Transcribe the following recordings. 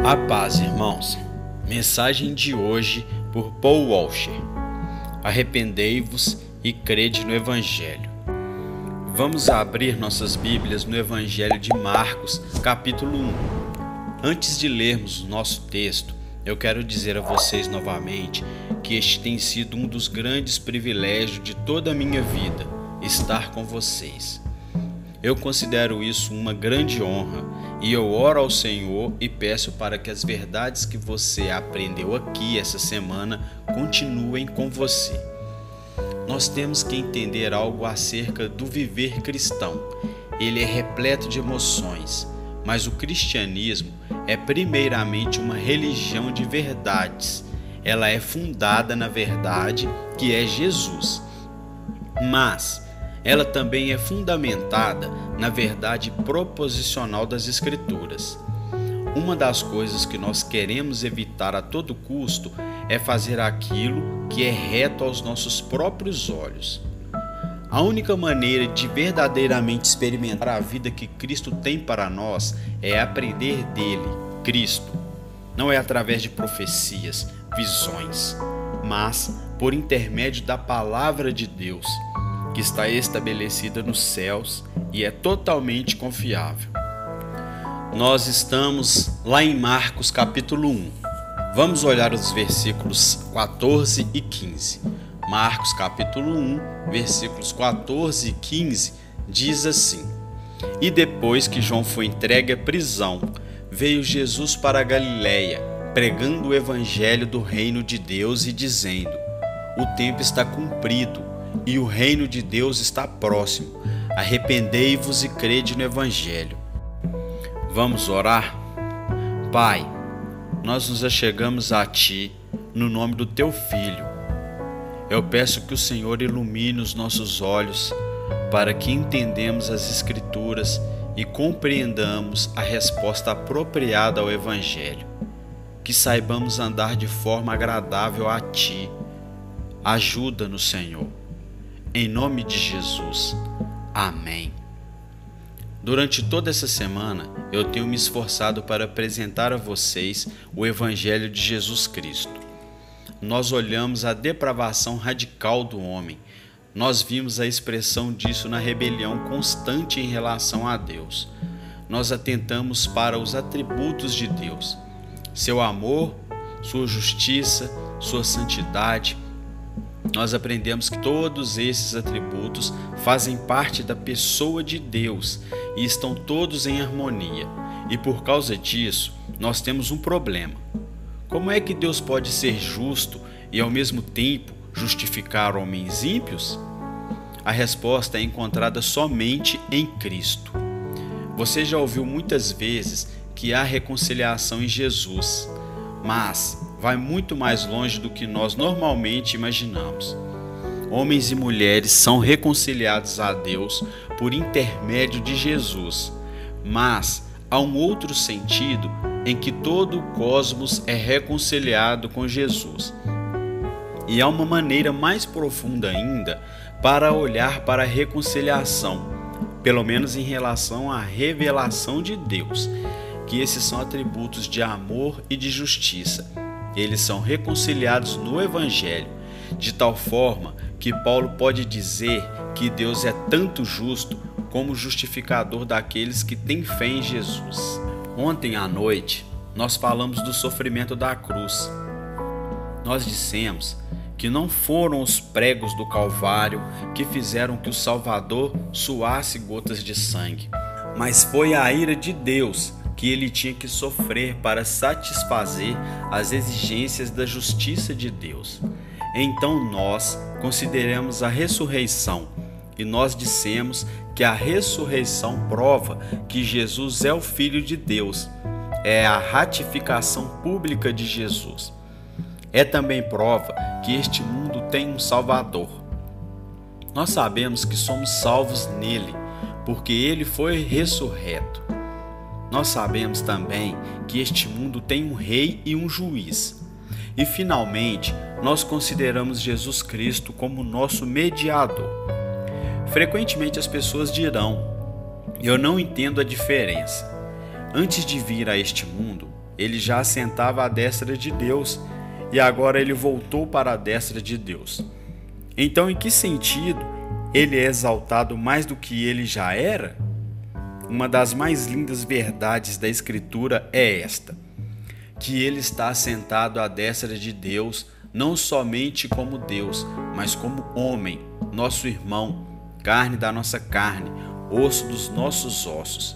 A paz, irmãos. Mensagem de hoje por Paul Washer. Arrependei-vos e crede no Evangelho. Vamos abrir nossas Bíblias no Evangelho de Marcos, capítulo 1. Antes de lermos o nosso texto, eu quero dizer a vocês novamente que este tem sido um dos grandes privilégios de toda a minha vida, estar com vocês. Eu considero isso uma grande honra e eu oro ao Senhor e peço para que as verdades que você aprendeu aqui essa semana continuem com você. Nós temos que entender algo acerca do viver cristão. Ele é repleto de emoções, mas o cristianismo é primeiramente uma religião de verdades. Ela é fundada na verdade que é Jesus. Mas ela também é fundamentada na verdade proposicional das Escrituras. Uma das coisas que nós queremos evitar a todo custo é fazer aquilo que é reto aos nossos próprios olhos. A única maneira de verdadeiramente experimentar a vida que Cristo tem para nós é aprender dele, Cristo. Não é através de profecias, visões, mas por intermédio da palavra de Deus, que está estabelecida nos céus e é totalmente confiável. Nós estamos lá em Marcos capítulo 1. Vamos olhar os versículos 14 e 15. Marcos capítulo 1, versículos 14 e 15 diz assim: E depois que João foi entregue à prisão, veio Jesus para a Galiléia, pregando o evangelho do reino de Deus e dizendo: O tempo está cumprido e o reino de Deus está próximo. Arrependei-vos e crede no Evangelho. Vamos orar? Pai, nós nos achegamos a Ti no nome do Teu Filho. Eu peço que o Senhor ilumine os nossos olhos para que entendamos as Escrituras e compreendamos a resposta apropriada ao Evangelho. Que saibamos andar de forma agradável a Ti. Ajuda-nos, Senhor. Em nome de Jesus. Amém. Durante toda essa semana, eu tenho me esforçado para apresentar a vocês o Evangelho de Jesus Cristo. Nós olhamos a depravação radical do homem. Nós vimos a expressão disso na rebelião constante em relação a Deus. Nós atentamos para os atributos de Deus: seu amor, sua justiça, sua santidade. Nós aprendemos que todos esses atributos fazem parte da pessoa de Deus e estão todos em harmonia. E por causa disso, nós temos um problema. Como é que Deus pode ser justo e ao mesmo tempo justificar homens ímpios? A resposta é encontrada somente em Cristo. Você já ouviu muitas vezes que há reconciliação em Jesus, mas vai muito mais longe do que nós normalmente imaginamos. Homens e mulheres são reconciliados a Deus por intermédio de Jesus, mas há um outro sentido em que todo o cosmos é reconciliado com Jesus. E há uma maneira mais profunda ainda para olhar para a reconciliação, pelo menos em relação à revelação de Deus, que esses são atributos de amor e de justiça. Eles são reconciliados no Evangelho, de tal forma que Paulo pode dizer que Deus é tanto justo como justificador daqueles que têm fé em Jesus. Ontem à noite, nós falamos do sofrimento da cruz. Nós dissemos que não foram os pregos do Calvário que fizeram que o Salvador suasse gotas de sangue, mas foi a ira de Deus que ele tinha que sofrer para satisfazer as exigências da justiça de Deus. Então nós consideramos a ressurreição e nós dissemos que a ressurreição prova que Jesus é o Filho de Deus. É a ratificação pública de Jesus. É também prova que este mundo tem um Salvador. Nós sabemos que somos salvos nele, porque ele foi ressurreto. Nós sabemos também que este mundo tem um rei e um juiz. E finalmente, nós consideramos Jesus Cristo como nosso mediador. Frequentemente as pessoas dirão: eu não entendo a diferença. Antes de vir a este mundo, ele já assentava à destra de Deus e agora ele voltou para a destra de Deus. Então, em que sentido ele é exaltado mais do que ele já era? Uma das mais lindas verdades da Escritura é esta: que ele está assentado à destra de Deus, não somente como Deus, mas como homem, nosso irmão, carne da nossa carne, osso dos nossos ossos,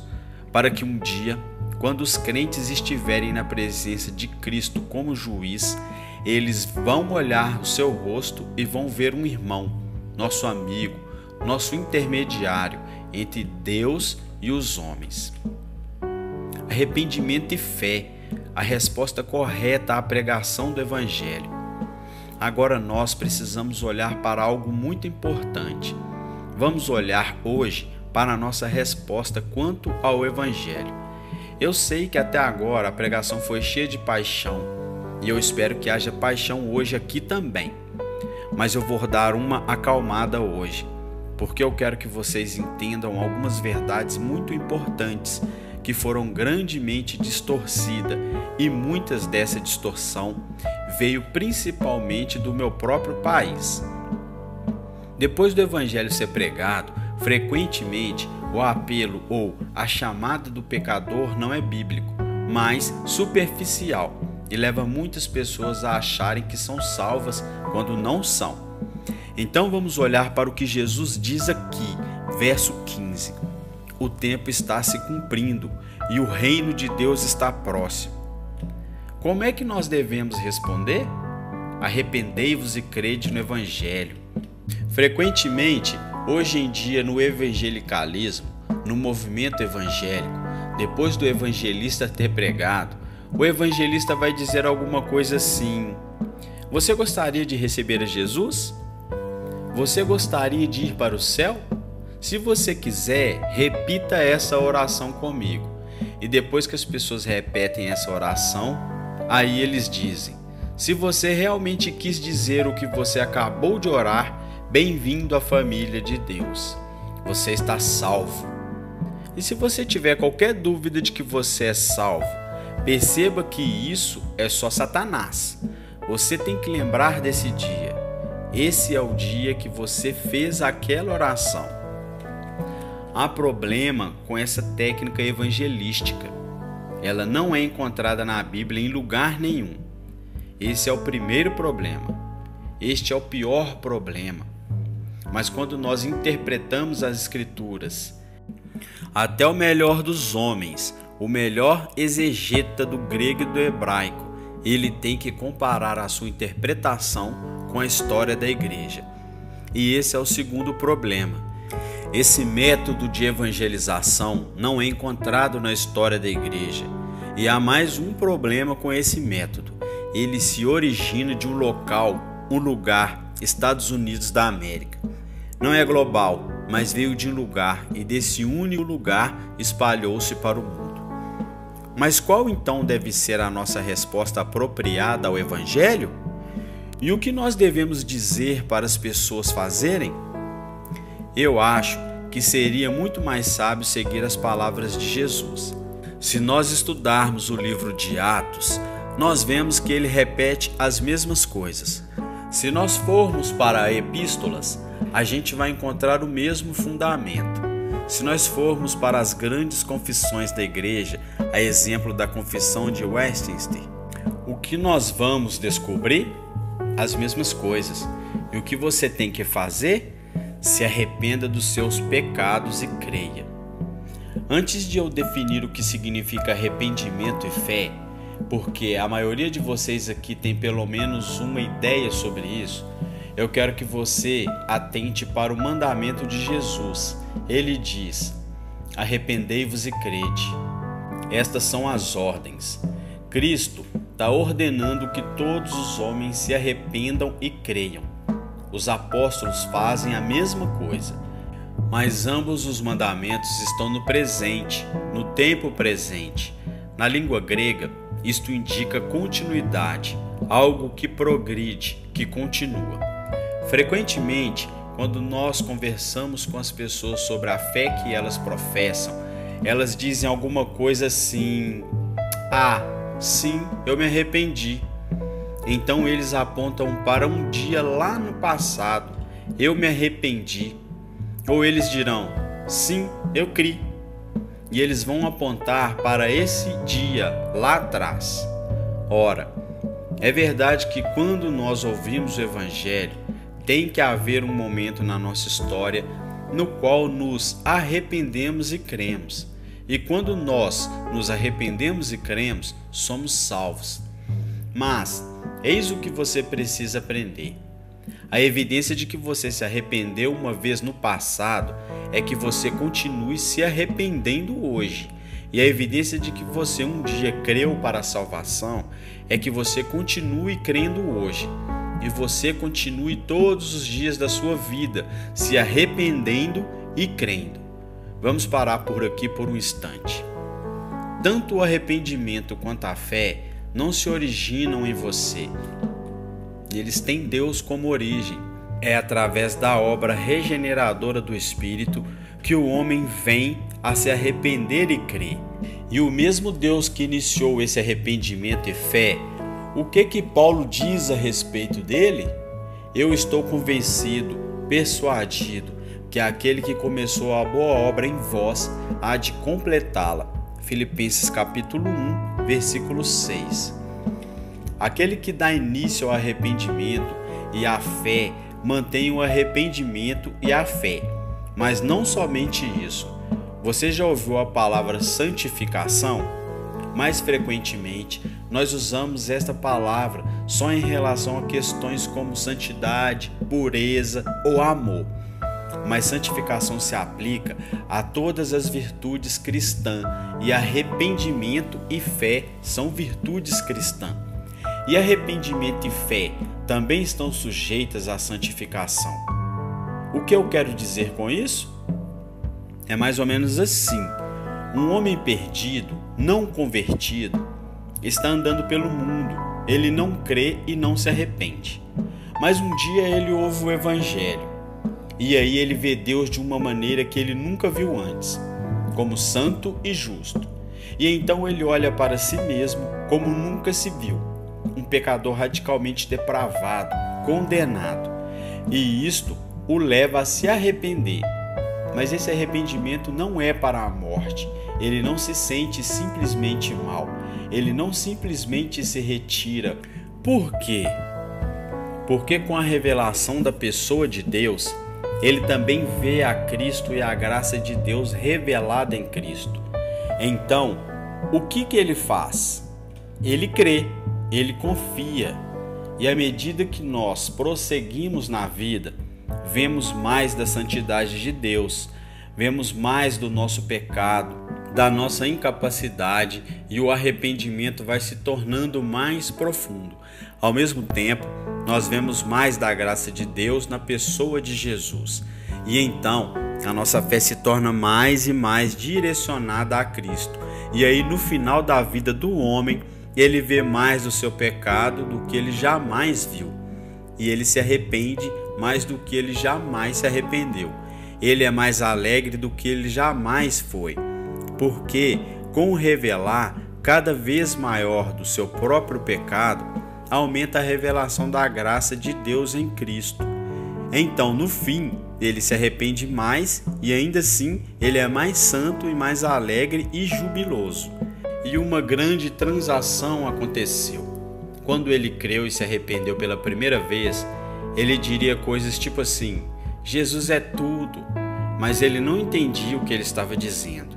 para que um dia, quando os crentes estiverem na presença de Cristo como juiz, eles vão olhar o seu rosto e vão ver um irmão, nosso amigo, nosso intermediário entre Deus e os homens. Arrependimento e fé, a resposta correta à pregação do Evangelho. Agora nós precisamos olhar para algo muito importante. Vamos olhar hoje para a nossa resposta quanto ao Evangelho. Eu sei que até agora a pregação foi cheia de paixão e eu espero que haja paixão hoje aqui também. Mas eu vou dar uma acalmada hoje, porque eu quero que vocês entendam algumas verdades muito importantes que foram grandemente distorcidas, e muitas dessa distorção veio principalmente do meu próprio país. Depois do evangelho ser pregado, frequentemente o apelo ou a chamada do pecador não é bíblico, mas superficial, e leva muitas pessoas a acharem que são salvas quando não são. Então vamos olhar para o que Jesus diz aqui, verso 15. O tempo está se cumprindo e o reino de Deus está próximo. Como é que nós devemos responder? Arrependei-vos e crede no Evangelho. Frequentemente, hoje em dia, no evangelicalismo, no movimento evangélico, depois do evangelista ter pregado, o evangelista vai dizer alguma coisa assim: você gostaria de receber a Jesus? Você gostaria de ir para o céu? Se você quiser, repita essa oração comigo. E depois que as pessoas repetem essa oração, aí eles dizem: se você realmente quis dizer o que você acabou de orar, bem-vindo à família de Deus. Você está salvo. E se você tiver qualquer dúvida de que você é salvo, perceba que isso é só Satanás. Você tem que lembrar desse dia. Esse é o dia que você fez aquela oração. Há problema com essa técnica evangelística. Ela não é encontrada na Bíblia em lugar nenhum. Esse é o primeiro problema. Este é o pior problema. Mas quando nós interpretamos as Escrituras, até o melhor dos homens, o melhor exegeta do grego e do hebraico, ele tem que comparar a sua interpretação com a história da igreja. E esse é o segundo problema. Esse método de evangelização não é encontrado na história da igreja. E há mais um problema com esse método. Ele se origina de um lugar, Estados Unidos da América. Não é global, mas veio de um lugar, e desse único lugar espalhou-se para o mundo. Mas qual então deve ser a nossa resposta apropriada ao Evangelho? E o que nós devemos dizer para as pessoas fazerem? Eu acho que seria muito mais sábio seguir as palavras de Jesus. Se nós estudarmos o livro de Atos, nós vemos que ele repete as mesmas coisas. Se nós formos para epístolas, a gente vai encontrar o mesmo fundamento. Se nós formos para as grandes confissões da igreja, a exemplo da confissão de Westminster, o que nós vamos descobrir? As mesmas coisas. E o que você tem que fazer? Se arrependa dos seus pecados e creia. Antes de eu definir o que significa arrependimento e fé, porque a maioria de vocês aqui tem pelo menos uma ideia sobre isso, eu quero que você atente para o mandamento de Jesus. Ele diz: arrependei-vos e crede. Estas são as ordens. Cristo está ordenando que todos os homens se arrependam e creiam. Os apóstolos fazem a mesma coisa, mas ambos os mandamentos estão no presente, no tempo presente. Na língua grega, isto indica continuidade, algo que progride, que continua. Frequentemente, quando nós conversamos com as pessoas sobre a fé que elas professam, elas dizem alguma coisa assim: sim, eu me arrependi. Então eles apontam para um dia lá no passado, eu me arrependi. Ou eles dirão, sim, eu criei. E eles vão apontar para esse dia lá atrás. Ora, é verdade que quando nós ouvimos o Evangelho, tem que haver um momento na nossa história no qual nos arrependemos e cremos. E quando nós nos arrependemos e cremos, somos salvos. Mas, eis o que você precisa aprender. A evidência de que você se arrependeu uma vez no passado é que você continue se arrependendo hoje. E a evidência de que você um dia creu para a salvação é que você continue crendo hoje. E você continue todos os dias da sua vida se arrependendo e crendo. Vamos parar por aqui por um instante. Tanto o arrependimento quanto a fé não se originam em você. Eles têm Deus como origem. É através da obra regeneradora do Espírito que o homem vem a se arrepender e crer. E o mesmo Deus que iniciou esse arrependimento e fé, o que Paulo diz a respeito dele? Eu estou convencido, persuadido, que aquele que começou a boa obra em vós há de completá-la. Filipenses capítulo 1, versículo 6. Aquele que dá início ao arrependimento e à fé mantém o arrependimento e a fé. Mas não somente isso. Você já ouviu a palavra santificação? Mais frequentemente, nós usamos esta palavra só em relação a questões como santidade, pureza ou amor. Mas santificação se aplica a todas as virtudes cristãs e arrependimento e fé são virtudes cristãs. E arrependimento e fé também estão sujeitas à santificação. O que eu quero dizer com isso? É mais ou menos assim. Um homem perdido, não convertido, está andando pelo mundo. Ele não crê e não se arrepende. Mas um dia ele ouve o Evangelho. E aí ele vê Deus de uma maneira que ele nunca viu antes, como santo e justo. E então ele olha para si mesmo como nunca se viu. Um pecador radicalmente depravado, condenado. E isto o leva a se arrepender. Mas esse arrependimento não é para a morte. Ele não se sente simplesmente mal. Ele não simplesmente se retira. Por quê? Porque com a revelação da pessoa de Deus, ele também vê a Cristo e a graça de Deus revelada em Cristo. Então, o que ele faz? Ele crê, ele confia. E à medida que nós prosseguimos na vida, vemos mais da santidade de Deus, vemos mais do nosso pecado, da nossa incapacidade, e o arrependimento vai se tornando mais profundo. Ao mesmo tempo, nós vemos mais da graça de Deus na pessoa de Jesus. E então, a nossa fé se torna mais e mais direcionada a Cristo. E aí, no final da vida do homem, ele vê mais do seu pecado do que ele jamais viu. E ele se arrepende mais do que ele jamais se arrependeu. Ele é mais alegre do que ele jamais foi. Porque, com o revelar cada vez maior do seu próprio pecado, aumenta a revelação da graça de Deus em Cristo. Então, no fim, ele se arrepende mais e ainda assim ele é mais santo e mais alegre e jubiloso. E uma grande transação aconteceu. Quando ele creu e se arrependeu pela primeira vez, ele diria coisas tipo assim: Jesus é tudo, mas ele não entendia o que ele estava dizendo.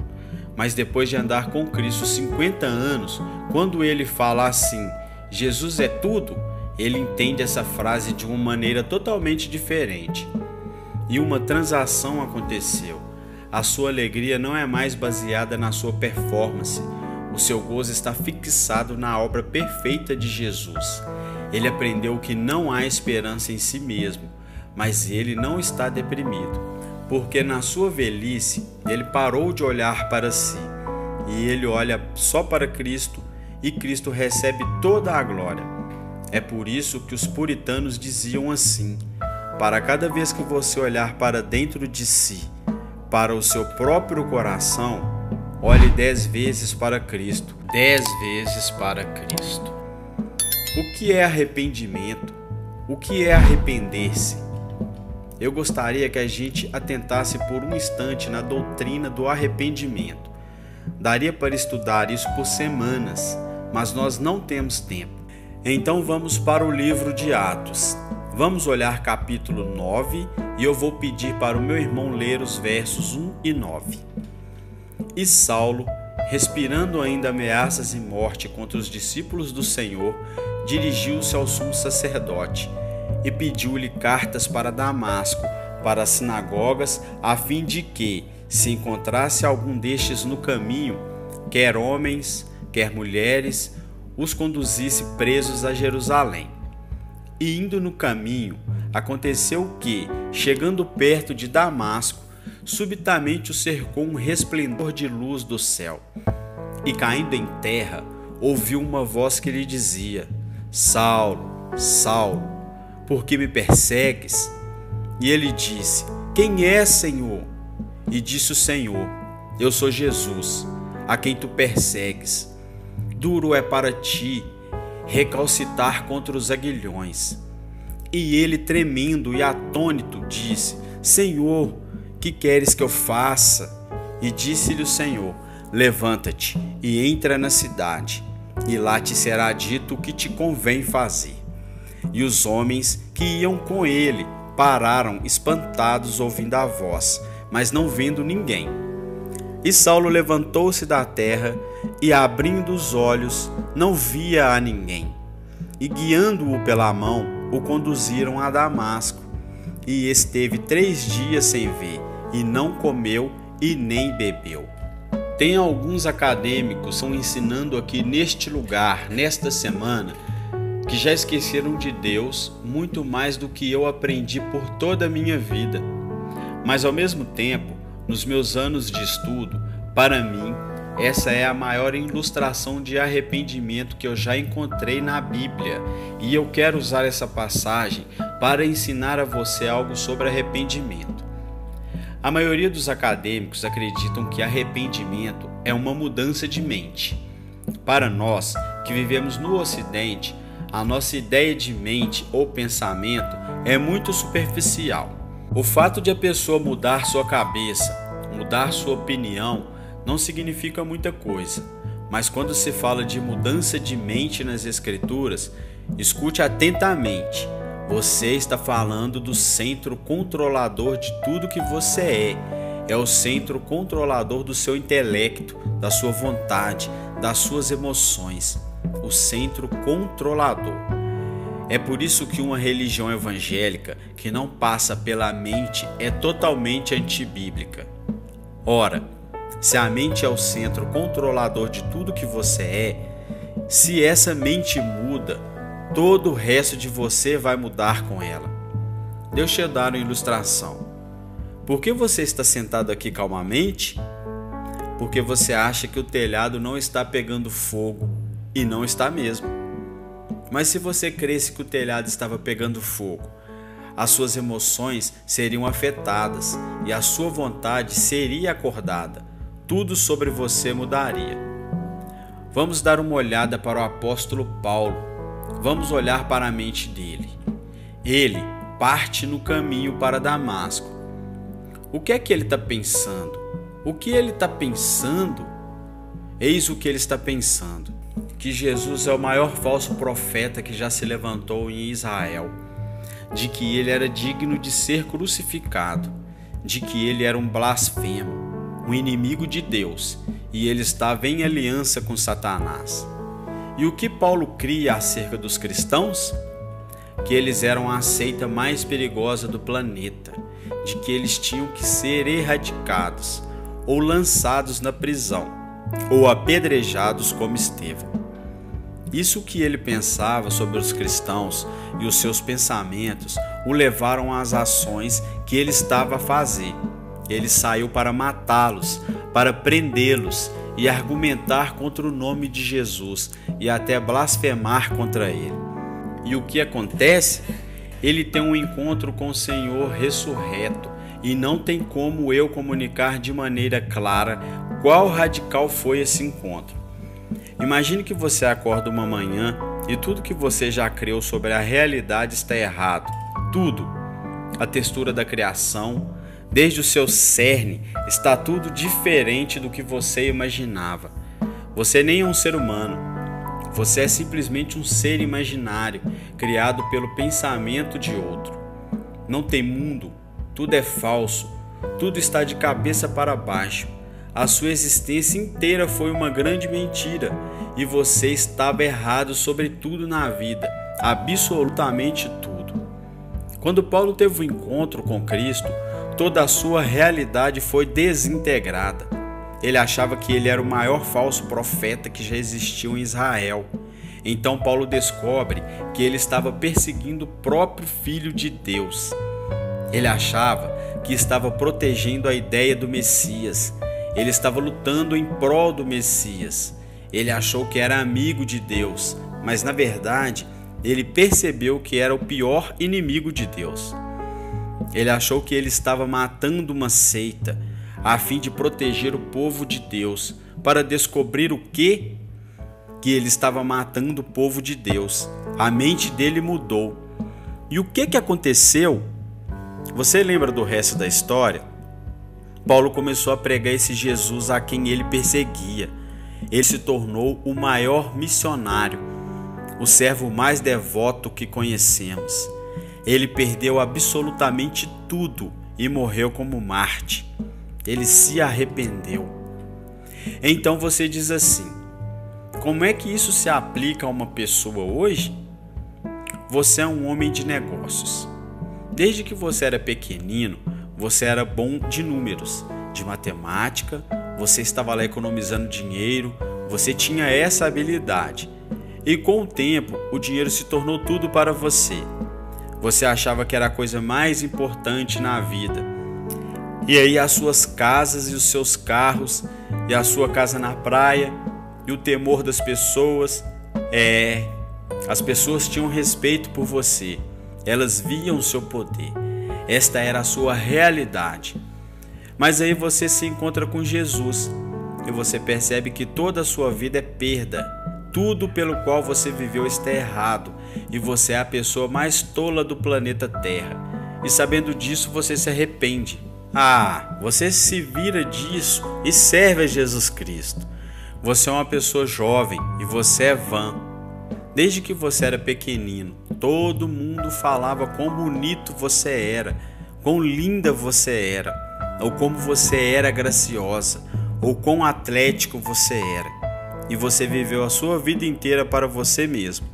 Mas depois de andar com Cristo 50 anos, quando ele fala assim, Jesus é tudo, ele entende essa frase de uma maneira totalmente diferente. E uma transação aconteceu. A sua alegria não é mais baseada na sua performance. O seu gozo está fixado na obra perfeita de Jesus. Ele aprendeu que não há esperança em si mesmo, mas ele não está deprimido, porque na sua velhice ele parou de olhar para si e ele olha só para Cristo, e Cristo recebe toda a glória. É por isso que os puritanos diziam assim: para cada vez que você olhar para dentro de si, para o seu próprio coração, olhe 10 vezes para Cristo. 10 vezes para Cristo. O que é arrependimento? O que é arrepender-se? Eu gostaria que a gente atentasse por um instante na doutrina do arrependimento. Daria para estudar isso por semanas, mas nós não temos tempo. Então vamos para o livro de Atos. Vamos olhar capítulo 9 e eu vou pedir para o meu irmão ler os versos 1 e 9. E Saulo, respirando ainda ameaças e morte contra os discípulos do Senhor, dirigiu-se ao sumo sacerdote e pediu-lhe cartas para Damasco, para as sinagogas, a fim de que, se encontrasse algum destes no caminho, quer homens, quer mulheres, os conduzisse presos a Jerusalém. E indo no caminho, aconteceu que, chegando perto de Damasco, subitamente o cercou um resplendor de luz do céu. E caindo em terra, ouviu uma voz que lhe dizia: Saulo, Saulo, por que me persegues? E ele disse: Quem és, Senhor? E disse o Senhor: Eu sou Jesus, a quem tu persegues. Duro é para ti recalcitar contra os aguilhões. E ele, tremendo e atônito, disse: Senhor, que queres que eu faça? E disse-lhe o Senhor: Levanta-te e entra na cidade, e lá te será dito o que te convém fazer. E os homens que iam com ele pararam espantados ouvindo a voz, mas não vendo ninguém. E Saulo levantou-se da terra e, abrindo os olhos, não via a ninguém. E guiando-o pela mão, o conduziram a Damasco. E esteve 3 dias sem ver, e não comeu e nem bebeu. Tem alguns acadêmicos que estão ensinando aqui neste lugar, nesta semana, que já esqueceram de Deus muito mais do que eu aprendi por toda a minha vida. Mas ao mesmo tempo, nos meus anos de estudo, para mim, essa é a maior ilustração de arrependimento que eu já encontrei na Bíblia, e eu quero usar essa passagem para ensinar a você algo sobre arrependimento. A maioria dos acadêmicos acreditam que arrependimento é uma mudança de mente. Para nós, que vivemos no Ocidente, a nossa ideia de mente ou pensamento é muito superficial. O fato de a pessoa mudar sua cabeça, mudar sua opinião, não significa muita coisa. Mas quando se fala de mudança de mente nas Escrituras, escute atentamente. Você está falando do centro controlador de tudo que você é. É o centro controlador do seu intelecto, da sua vontade, das suas emoções. O centro controlador. É por isso que uma religião evangélica que não passa pela mente é totalmente antibíblica. Ora, se a mente é o centro controlador de tudo que você é, se essa mente muda, todo o resto de você vai mudar com ela. Deixa eu dar uma ilustração. Por que você está sentado aqui calmamente? Porque você acha que o telhado não está pegando fogo, e não está mesmo. Mas se você cresce que o telhado estava pegando fogo, as suas emoções seriam afetadas e a sua vontade seria acordada. Tudo sobre você mudaria. Vamos dar uma olhada para o apóstolo Paulo. Vamos olhar para a mente dele. Ele parte no caminho para Damasco. O que é que ele está pensando? O que ele está pensando? Eis o que ele está pensando: que Jesus é o maior falso profeta que já se levantou em Israel, de que ele era digno de ser crucificado, de que ele era um blasfemo, um inimigo de Deus, e ele estava em aliança com Satanás. E o que Paulo cria acerca dos cristãos? Que eles eram a seita mais perigosa do planeta, de que eles tinham que ser erradicados, ou lançados na prisão, ou apedrejados como Estevão. Isso que ele pensava sobre os cristãos e os seus pensamentos o levaram às ações que ele estava a fazer. Ele saiu para matá-los, para prendê-los e argumentar contra o nome de Jesus e até blasfemar contra ele. E o que acontece? Ele tem um encontro com o Senhor ressurreto e não tem como eu comunicar de maneira clara Qual radical foi esse encontro? Imagine que você acorda uma manhã e tudo que você já creu sobre a realidade está errado. Tudo. A textura da criação, desde o seu cerne, está tudo diferente do que você imaginava. Você nem é um ser humano. Você é simplesmente um ser imaginário, criado pelo pensamento de outro. Não tem mundo, tudo é falso, tudo está de cabeça para baixo. A sua existência inteira foi uma grande mentira e você estava errado sobre tudo na vida, absolutamente tudo. Quando Paulo teve um encontro com Cristo, toda a sua realidade foi desintegrada. Ele achava que ele era o maior falso profeta que já existiu em Israel. Então Paulo descobre que ele estava perseguindo o próprio Filho de Deus. Ele achava que estava protegendo a ideia do Messias. Ele estava lutando em prol do Messias. Ele achou que era amigo de Deus, mas na verdade ele percebeu que era o pior inimigo de Deus. Ele achou que ele estava matando uma seita a fim de proteger o povo de Deus, para descobrir o que ele estava matando o povo de Deus. A mente dele mudou. E o que aconteceu? Você lembra do resto da história? Paulo começou a pregar esse Jesus a quem ele perseguia. Ele se tornou o maior missionário, o servo mais devoto que conhecemos. Ele perdeu absolutamente tudo e morreu como Marte. Ele se arrependeu. Então você diz assim: como é que isso se aplica a uma pessoa hoje? Você é um homem de negócios. Desde que você era pequenino, você era bom de números, de matemática, você estava lá economizando dinheiro, você tinha essa habilidade. E com o tempo, o dinheiro se tornou tudo para você. Você achava que era a coisa mais importante na vida. E aí as suas casas e os seus carros, e a sua casa na praia, e o temor das pessoas. As pessoas tinham respeito por você. Elas viam o seu poder. Esta era a sua realidade. Mas aí você se encontra com Jesus e você percebe que toda a sua vida é perda. Tudo pelo qual você viveu está errado e você é a pessoa mais tola do planeta Terra. E sabendo disso, você se arrepende. Você se vira disso e serve a Jesus Cristo. Você é uma pessoa jovem e você é vã. Desde que você era pequenino, todo mundo falava quão bonito você era, quão linda você era, ou como você era graciosa, ou quão atlético você era. E você viveu a sua vida inteira para você mesmo.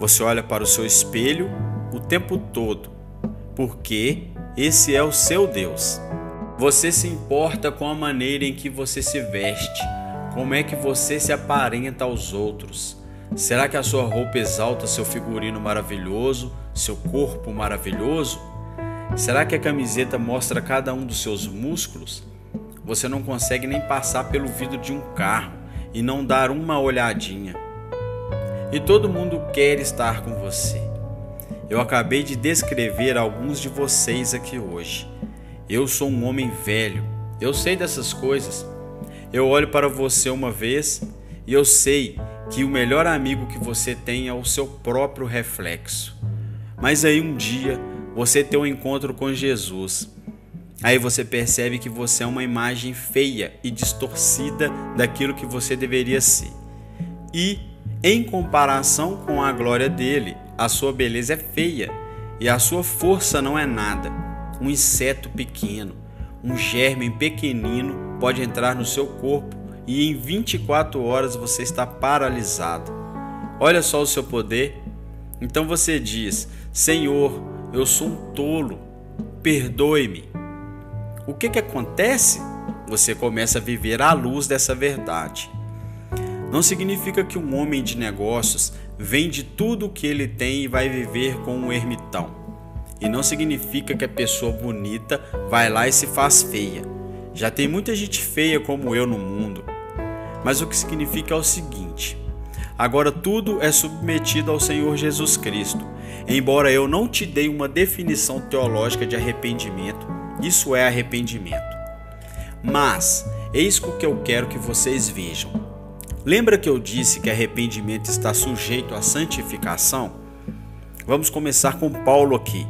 Você olha para o seu espelho o tempo todo, porque esse é o seu Deus. Você se importa com a maneira em que você se veste, como é que você se aparenta aos outros. Será que a sua roupa exalta seu figurino maravilhoso, seu corpo maravilhoso? Será que a camiseta mostra cada um dos seus músculos? Você não consegue nem passar pelo vidro de um carro e não dar uma olhadinha. E todo mundo quer estar com você. Eu acabei de descrever alguns de vocês aqui hoje. Eu sou um homem velho, eu sei dessas coisas. Eu olho para você uma vez e eu sei que o melhor amigo que você tem é o seu próprio reflexo. Mas aí um dia você tem um encontro com Jesus. Aí você percebe que você é uma imagem feia e distorcida daquilo que você deveria ser. E, em comparação com a glória dele, a sua beleza é feia e a sua força não é nada. Um inseto pequeno, um germe pequenino pode entrar no seu corpo e em 24 horas você está paralisado. Olha só o seu poder. Então você diz: Senhor, eu sou um tolo, perdoe-me. O que acontece? Você começa a viver à luz dessa verdade. Não significa que um homem de negócios vende tudo o que ele tem e vai viver com um ermitão. E não significa que a pessoa bonita vai lá e se faz feia. Já tem muita gente feia como eu no mundo. Mas o que significa é o seguinte: agora tudo é submetido ao Senhor Jesus Cristo. Embora eu não te dei uma definição teológica de arrependimento, isso é arrependimento. Mas eis o que eu quero que vocês vejam. Lembra que eu disse que arrependimento está sujeito à santificação? Vamos começar com Paulo aqui.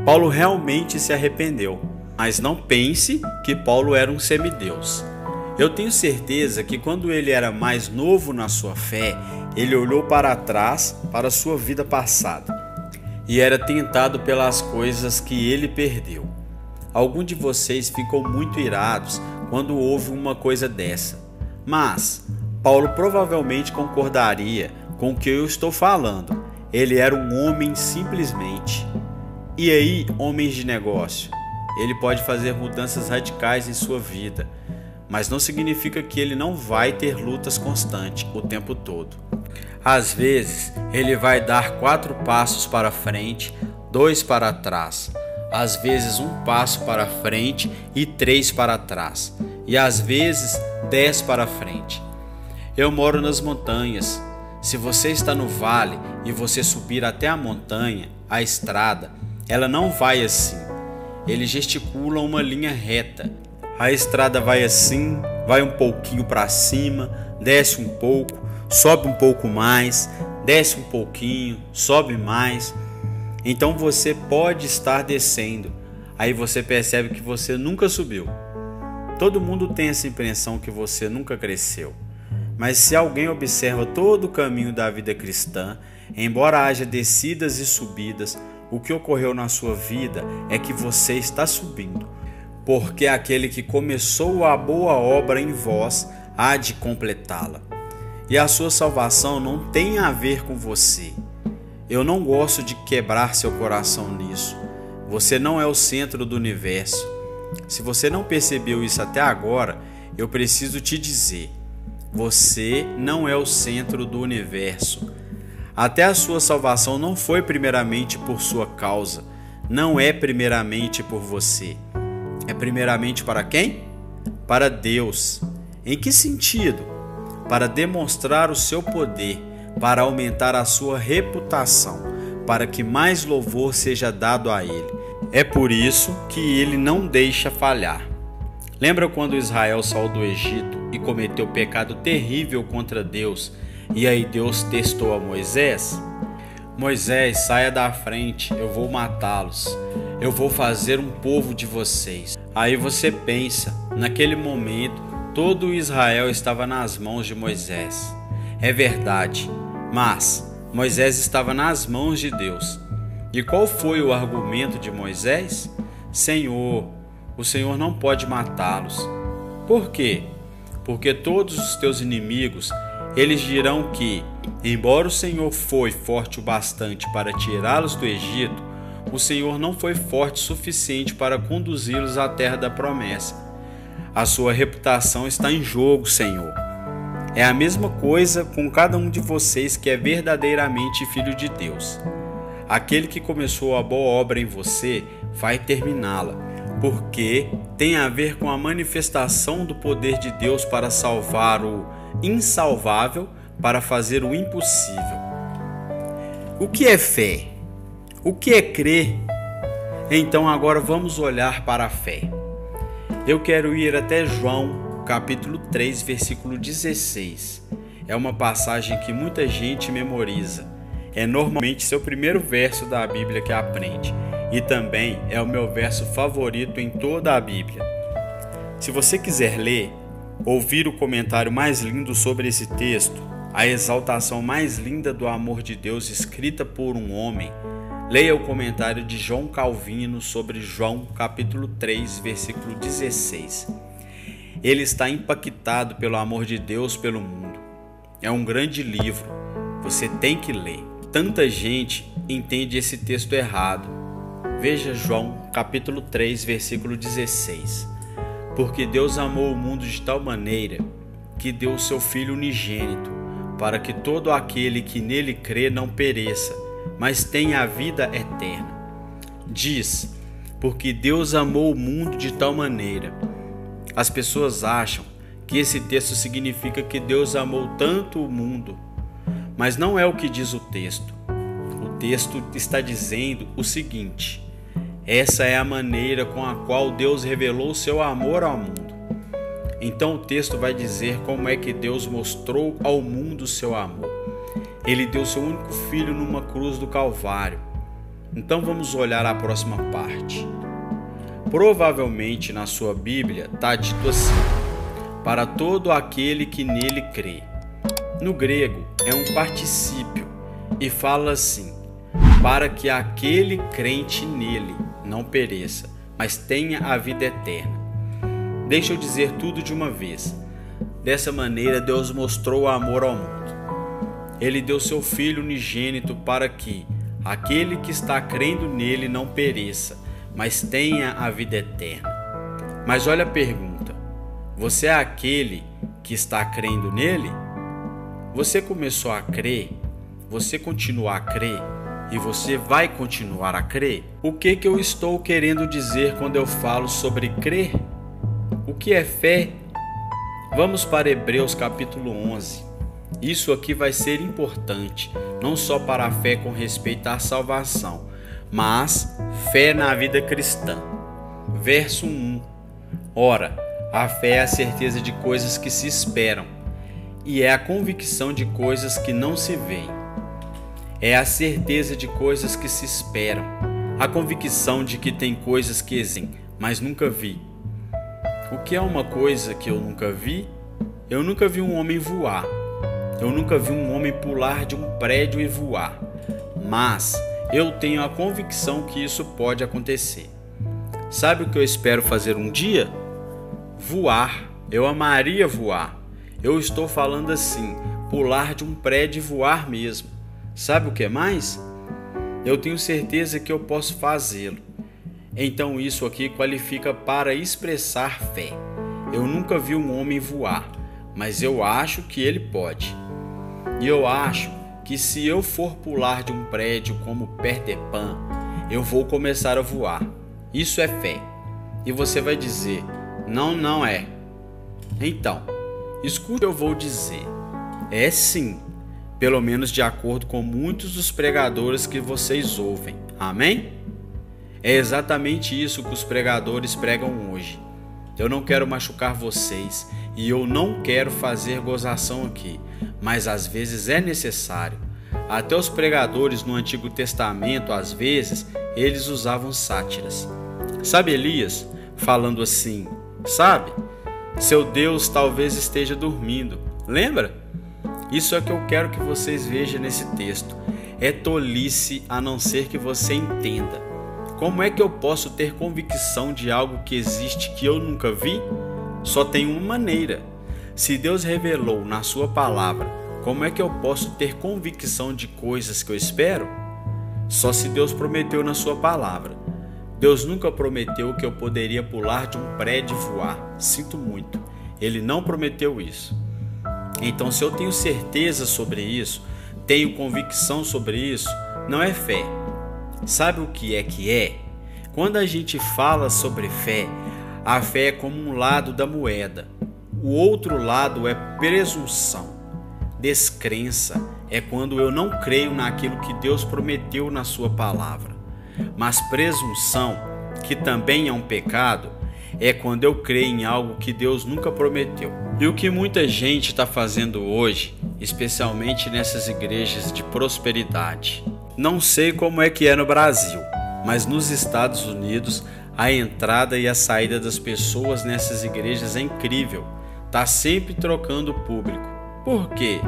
Paulo realmente se arrependeu, mas não pense que Paulo era um semideus. Eu tenho certeza que quando ele era mais novo na sua fé, ele olhou para trás para a sua vida passada e era tentado pelas coisas que ele perdeu. Alguns de vocês ficam muito irados quando houve uma coisa dessa, mas Paulo provavelmente concordaria com o que eu estou falando. Ele era um homem simplesmente. E aí, homens de negócio, ele pode fazer mudanças radicais em sua vida, mas não significa que ele não vai ter lutas constantes o tempo todo. Às vezes, ele vai dar 4 passos para frente, 2 para trás. Às vezes 1 passo para frente e 3 para trás. E às vezes 10 para frente. Eu moro nas montanhas. Se você está no vale e você subir até a montanha, a estrada, ela não vai assim. Ele gesticula uma linha reta. A estrada vai assim, vai um pouquinho para cima, desce um pouco, sobe um pouco mais, desce um pouquinho, sobe mais. Então você pode estar descendo. Aí você percebe que você nunca subiu. Todo mundo tem essa impressão que você nunca cresceu. Mas se alguém observa todo o caminho da vida cristã, embora haja descidas e subidas, o que ocorreu na sua vida é que você está subindo, porque aquele que começou a boa obra em vós há de completá-la. E a sua salvação não tem a ver com você. Eu não gosto de quebrar seu coração nisso. Você não é o centro do universo. Se você não percebeu isso até agora, eu preciso te dizer: você não é o centro do universo. Até a sua salvação não foi primeiramente por sua causa. Não é primeiramente por você. É primeiramente para quem? Para Deus. Em que sentido? Para demonstrar o seu poder, para aumentar a sua reputação, para que mais louvor seja dado a Ele. É por isso que Ele não deixa falhar. Lembra quando Israel saiu do Egito e cometeu pecado terrível contra Deus, e aí Deus testou a Moisés? Moisés, saia da frente, eu vou matá-los. Eu vou fazer um povo de vocês. Aí você pensa, naquele momento, todo Israel estava nas mãos de Moisés. É verdade, mas Moisés estava nas mãos de Deus. E qual foi o argumento de Moisés? Senhor, o Senhor não pode matá-los. Por quê? Porque todos os teus inimigos, eles dirão que, embora o Senhor foi forte o bastante para tirá-los do Egito, o Senhor não foi forte o suficiente para conduzi-los à terra da promessa. A sua reputação está em jogo, Senhor. É a mesma coisa com cada um de vocês que é verdadeiramente filho de Deus. Aquele que começou a boa obra em você vai terminá-la, porque tem a ver com a manifestação do poder de Deus para salvar o insalvável, para fazer o impossível. O que é fé? O que é crer? Então agora vamos olhar para a fé. Eu quero ir até João, capítulo 3, versículo 16. É uma passagem que muita gente memoriza. É normalmente seu primeiro verso da Bíblia que aprende. E também é o meu verso favorito em toda a Bíblia. Se você quiser ler, ouvir o comentário mais lindo sobre esse texto, a exaltação mais linda do amor de Deus escrita por um homem, leia o comentário de João Calvino sobre João capítulo 3, versículo 16. Ele está impactado pelo amor de Deus pelo mundo. É um grande livro, você tem que ler. Tanta gente entende esse texto errado. Veja João capítulo 3, versículo 16. Porque Deus amou o mundo de tal maneira que deu o seu Filho unigênito, para que todo aquele que nele crê não pereça, mas tenha a vida eterna. Diz, porque Deus amou o mundo de tal maneira. As pessoas acham que esse texto significa que Deus amou tanto o mundo, mas não é o que diz o texto. O texto está dizendo o seguinte: essa é a maneira com a qual Deus revelou seu amor ao mundo. Então o texto vai dizer como é que Deus mostrou ao mundo o seu amor. Ele deu seu único filho numa cruz do Calvário. Então vamos olhar a próxima parte. Provavelmente na sua Bíblia está dito assim: para todo aquele que nele crê. No grego é um particípio e fala assim: para que aquele crente nele não pereça, mas tenha a vida eterna. Deixa eu dizer tudo de uma vez. Dessa maneira Deus mostrou o amor ao mundo. Ele deu seu Filho unigênito para que aquele que está crendo nele não pereça, mas tenha a vida eterna. Mas olha a pergunta: você é aquele que está crendo nele? Você começou a crer? Você continua a crer? E você vai continuar a crer? O que eu estou querendo dizer quando eu falo sobre crer? O que é fé? Vamos para Hebreus capítulo 11. Isso aqui vai ser importante, não só para a fé com respeito à salvação, mas fé na vida cristã. Verso 1. Ora, a fé é a certeza de coisas que se esperam, e é a convicção de coisas que não se veem. É a certeza de coisas que se esperam, a convicção de que tem coisas que existem, mas nunca vi. O que é uma coisa que eu nunca vi? Eu nunca vi um homem voar. Eu nunca vi um homem pular de um prédio e voar. Mas eu tenho a convicção que isso pode acontecer. Sabe o que eu espero fazer um dia? Voar. Eu amaria voar. Eu estou falando assim, pular de um prédio e voar mesmo. Sabe o que mais? Eu tenho certeza que eu posso fazê-lo. Então isso aqui qualifica para expressar fé. Eu nunca vi um homem voar, mas eu acho que ele pode. E eu acho que se eu for pular de um prédio como Peter Pan, eu vou começar a voar. Isso é fé. E você vai dizer: não é. Então, escute o que eu vou dizer. É sim. Pelo menos de acordo com muitos dos pregadores que vocês ouvem. Amém? É exatamente isso que os pregadores pregam hoje. Eu não quero machucar vocês e eu não quero fazer gozação aqui, mas às vezes é necessário. Até os pregadores no Antigo Testamento, às vezes, eles usavam sátiras. Sabe Elias falando assim: sabe, seu Deus talvez esteja dormindo. Lembra? Isso é que eu quero que vocês vejam nesse texto. É tolice a não ser que você entenda. Como é que eu posso ter convicção de algo que existe que eu nunca vi? Só tem uma maneira. Se Deus revelou na sua palavra, como é que eu posso ter convicção de coisas que eu espero? Só se Deus prometeu na sua palavra. Deus nunca prometeu que eu poderia pular de um prédio e voar. Sinto muito. Ele não prometeu isso. Então, se eu tenho certeza sobre isso, tenho convicção sobre isso, não é fé. Sabe o que é? Quando a gente fala sobre fé, a fé é como um lado da moeda. O outro lado é presunção. Descrença é quando eu não creio naquilo que Deus prometeu na sua palavra. Mas presunção, que também é um pecado, é quando eu creio em algo que Deus nunca prometeu. E o que muita gente está fazendo hoje, especialmente nessas igrejas de prosperidade. Não sei como é que é no Brasil, mas nos Estados Unidos a entrada e a saída das pessoas nessas igrejas é incrível. Está sempre trocando o público. Por quê?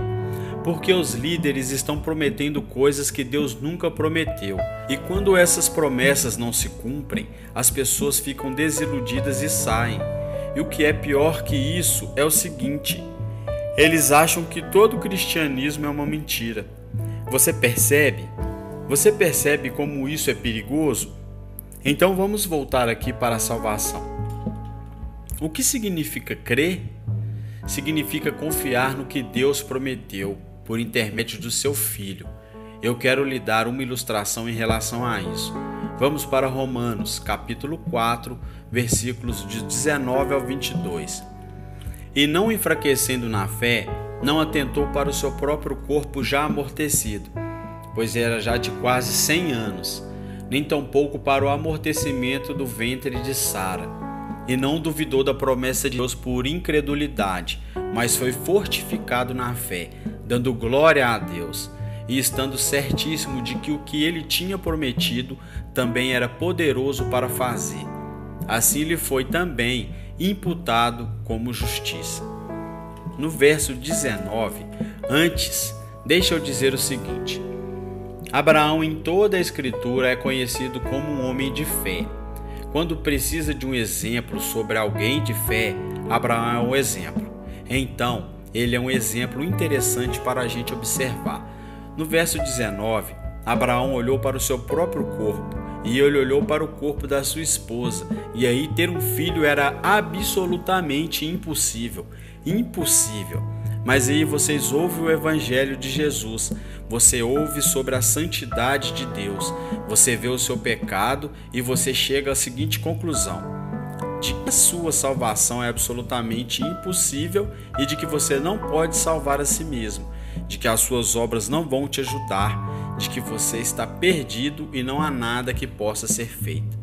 Porque os líderes estão prometendo coisas que Deus nunca prometeu. E quando essas promessas não se cumprem, as pessoas ficam desiludidas e saem. E o que é pior que isso é o seguinte: eles acham que todo cristianismo é uma mentira. Você percebe? Você percebe como isso é perigoso? Então vamos voltar aqui para a salvação. O que significa crer? Significa confiar no que Deus prometeu por intermédio do seu Filho. Eu quero lhe dar uma ilustração em relação a isso. Vamos para Romanos, capítulo 4, versículos de 19 ao 22. E não enfraquecendo na fé, não atentou para o seu próprio corpo já amortecido, pois era já de quase 100 anos, nem tampouco para o amortecimento do ventre de Sara. e não duvidou da promessa de Deus por incredulidade, mas foi fortificado na fé, dando glória a Deus, e estando certíssimo de que o que ele tinha prometido também era poderoso para fazer. Assim lhe foi também imputado como justiça. No verso 19, antes, deixa eu dizer o seguinte: Abraão em toda a Escritura é conhecido como um homem de fé. Quando precisa de um exemplo sobre alguém de fé, Abraão é um exemplo. Então, ele é um exemplo interessante para a gente observar. No verso 19, Abraão olhou para o seu próprio corpo e ele olhou para o corpo da sua esposa, e aí ter um filho era absolutamente impossível. Impossível. Mas aí vocês ouvem o Evangelho de Jesus, você ouve sobre a santidade de Deus, você vê o seu pecado e você chega à seguinte conclusão: de que a sua salvação é absolutamente impossível e de que você não pode salvar a si mesmo, de que as suas obras não vão te ajudar, de que você está perdido e não há nada que possa ser feito.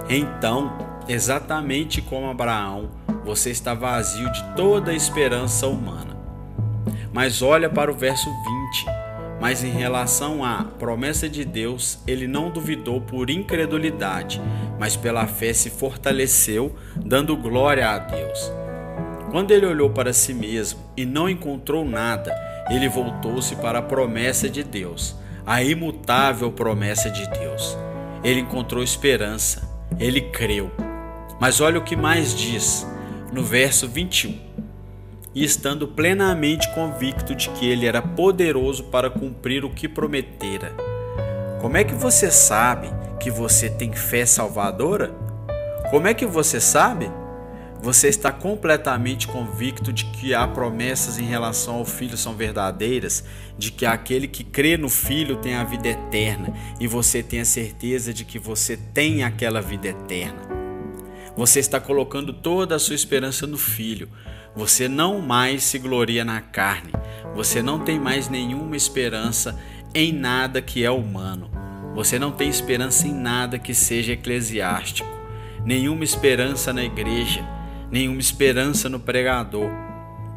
Então, exatamente como Abraão, você está vazio de toda a esperança humana. Mas olha para o verso 20. Mas em relação à promessa de Deus, ele não duvidou por incredulidade, mas pela fé se fortaleceu, dando glória a Deus. Quando ele olhou para si mesmo e não encontrou nada, ele voltou-se para a promessa de Deus, a imutável promessa de Deus. Ele encontrou esperança, ele creu. Mas olha o que mais diz no verso 21. E estando plenamente convicto de que ele era poderoso para cumprir o que prometera. Como é que você sabe que você tem fé salvadora? Como é que você sabe? Você está completamente convicto de que há promessas em relação ao Filho são verdadeiras, de que aquele que crê no Filho tem a vida eterna, e você tem a certeza de que você tem aquela vida eterna. Você está colocando toda a sua esperança no Filho. Você não mais se gloria na carne. Você não tem mais nenhuma esperança em nada que é humano. Você não tem esperança em nada que seja eclesiástico. Nenhuma esperança na igreja. Nenhuma esperança no pregador.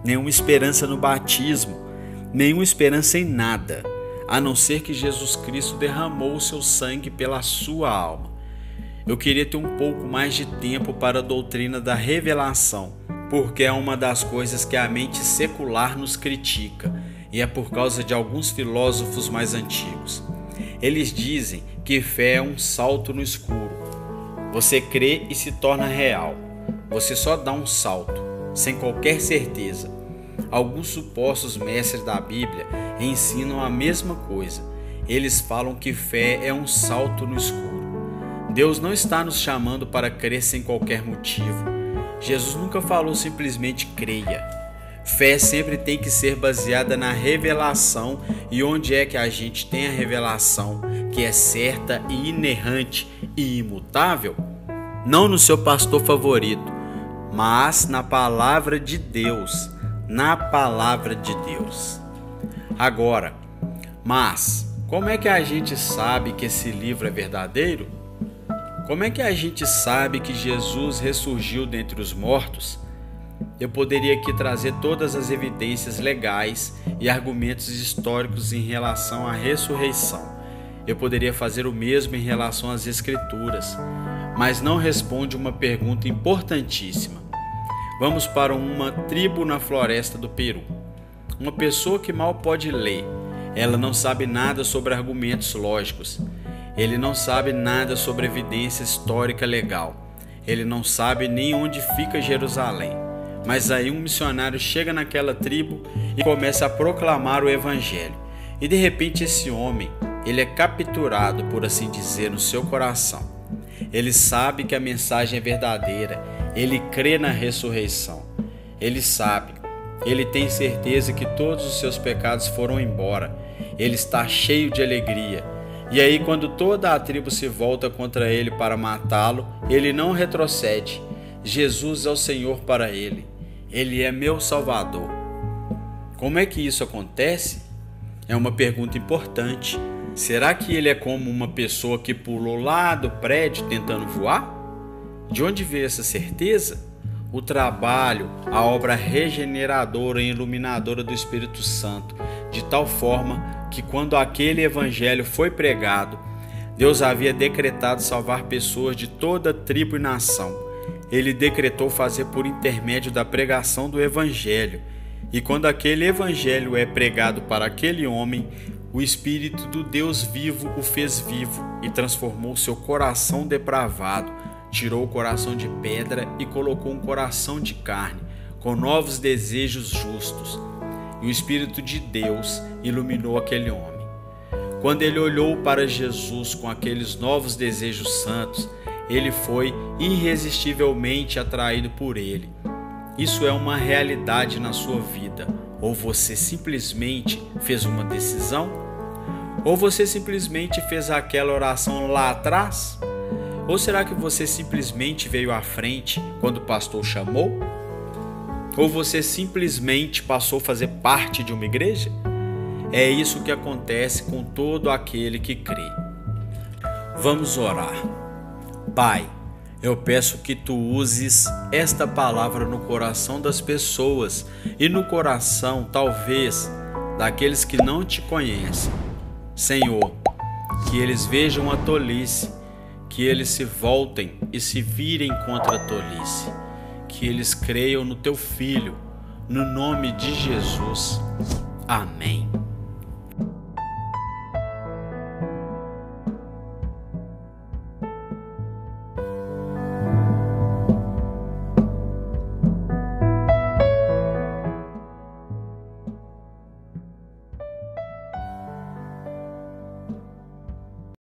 Nenhuma esperança no batismo. Nenhuma esperança em nada, a não ser que Jesus Cristo derramou o seu sangue pela sua alma. Eu queria ter um pouco mais de tempo para a doutrina da revelação, porque é uma das coisas que a mente secular nos critica, e é por causa de alguns filósofos mais antigos. Eles dizem que fé é um salto no escuro. Você crê e se torna real. Você só dá um salto, sem qualquer certeza. Alguns supostos mestres da Bíblia ensinam a mesma coisa. Eles falam que fé é um salto no escuro. Deus não está nos chamando para crer sem qualquer motivo. Jesus nunca falou simplesmente creia. Fé sempre tem que ser baseada na revelação, e onde é que a gente tem a revelação que é certa e inerrante e imutável? Não no seu pastor favorito, mas na palavra de Deus. Na palavra de Deus. Agora, mas como é que a gente sabe que esse livro é verdadeiro? Como é que a gente sabe que Jesus ressurgiu dentre os mortos? Eu poderia aqui trazer todas as evidências legais e argumentos históricos em relação à ressurreição. Eu poderia fazer o mesmo em relação às Escrituras, mas não responde uma pergunta importantíssima. Vamos para uma tribo na floresta do Peru. Uma pessoa que mal pode ler. Ela não sabe nada sobre argumentos lógicos. Ele não sabe nada sobre evidência histórica legal. Ele não sabe nem onde fica Jerusalém. Mas aí um missionário chega naquela tribo e começa a proclamar o evangelho. E de repente esse homem, ele é capturado, por assim dizer, no seu coração. Ele sabe que a mensagem é verdadeira. Ele crê na ressurreição. Ele sabe. Ele tem certeza que todos os seus pecados foram embora. Ele está cheio de alegria. E aí, quando toda a tribo se volta contra ele para matá-lo, ele não retrocede. Jesus é o Senhor para ele. Ele é meu Salvador. Como é que isso acontece? É uma pergunta importante. Será que ele é como uma pessoa que pulou lá do prédio tentando voar? De onde veio essa certeza? O trabalho, a obra regeneradora e iluminadora do Espírito Santo, de tal forma que quando aquele evangelho foi pregado, Deus havia decretado salvar pessoas de toda tribo e nação. Ele decretou fazer por intermédio da pregação do evangelho. E quando aquele evangelho é pregado para aquele homem, o Espírito do Deus vivo o fez vivo e transformou seu coração depravado, tirou o coração de pedra e colocou um coração de carne, com novos desejos justos. E o Espírito de Deus iluminou aquele homem. Quando ele olhou para Jesus com aqueles novos desejos santos, ele foi irresistivelmente atraído por ele. Isso é uma realidade na sua vida. Ou você simplesmente fez uma decisão? Ou você simplesmente fez aquela oração lá atrás? Ou será que você simplesmente veio à frente quando o pastor chamou? Ou você simplesmente passou a fazer parte de uma igreja? É isso que acontece com todo aquele que crê. Vamos orar. Pai, eu peço que Tu uses esta palavra no coração das pessoas e no coração, talvez, daqueles que não Te conhecem. Senhor, que eles vejam a tolice, que eles se voltem e se virem contra a tolice, que eles creiam no Teu Filho, no nome de Jesus. Amém.